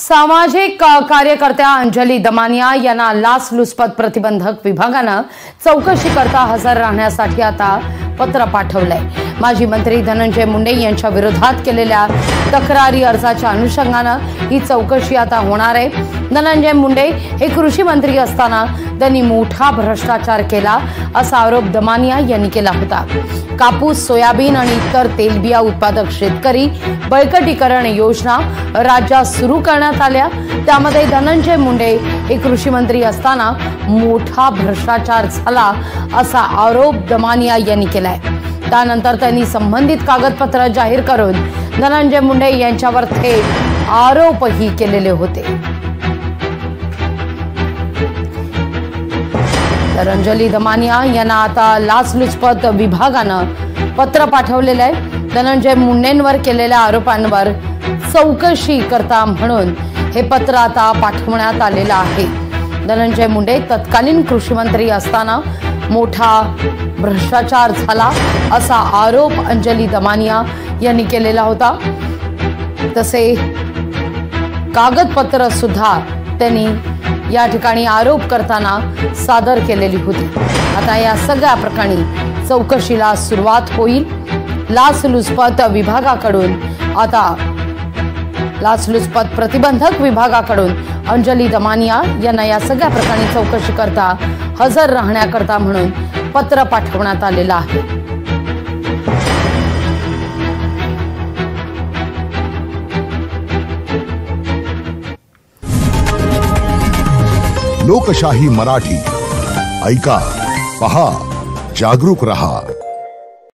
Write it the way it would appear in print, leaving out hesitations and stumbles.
सामाजिक कार्यकर्त्या अंजली दमानिया यांना लाचलुचपत प्रतिबंधक विभागानं चौकशी करता हजर राहण्यासाठी आता पत्र पाठवलंय। माजी मंत्री धनंजय मुंडे यांच्या विरोधात केलेल्या तक्रारी अर्जाच्या अनुषंगानं ही चौकशी आता होणार आहे। धनंजय मुंडे हे कृषी मंत्री असताना त्यांनी मोठा भ्रष्टाचार केला असा आरोप दमानिया यांनी केला होता। कापूस, सोयाबीन आणि इतर तेलबिया उत्पादक शेतकरी बळकटीकरण योजना राज्यात सुरू करण्यात आल्या, त्यामध्ये धनंजय मुंडे हे कृषी मंत्री असताना मोठा भ्रष्टाचार झाला असा आरोप दमानिया यांनी केलाय। त्यानंतर त्यांनी संबंधित कागदपत्र जाहीर करून धनंजय मुंडे यांच्यावर थेट आरोपही केलेले होते। तर अंजली दमानिया यांना आता लाचलुचपत विभागानं पत्र पाठवलेलं आहे। धनंजय मुंडेंवर केलेल्या आरोपांवर चौकशी करता म्हणून हे पत्र आता पाठवण्यात आलेलं आहे। धनंजय मुंडे तत्कालीन कृषी मंत्री असताना मोठा भ्रष्टाचार झाला असा आरोप अंजली दमानिया यांनी केलेला होता। तसे कागदपत्र सुद्धा त्यांनी या ठिकाणी आरोप करताना सादर केलेली होती। आता या सगळ्या प्रकरणी चौकशीला सुरुवात होईल। लाचलुचपत विभागाकडून आता लाचलुचपत प्रतिबंधक विभागाकडून अंजली दमानिया यांना या सगळ्या प्रकरणी चौकशी करता हजर राहण्याकरता म्हणून पत्र पाठवण्यात आलेलं आहे। लोकशाही मराठी ऐका, पहा, जागरूक रहा।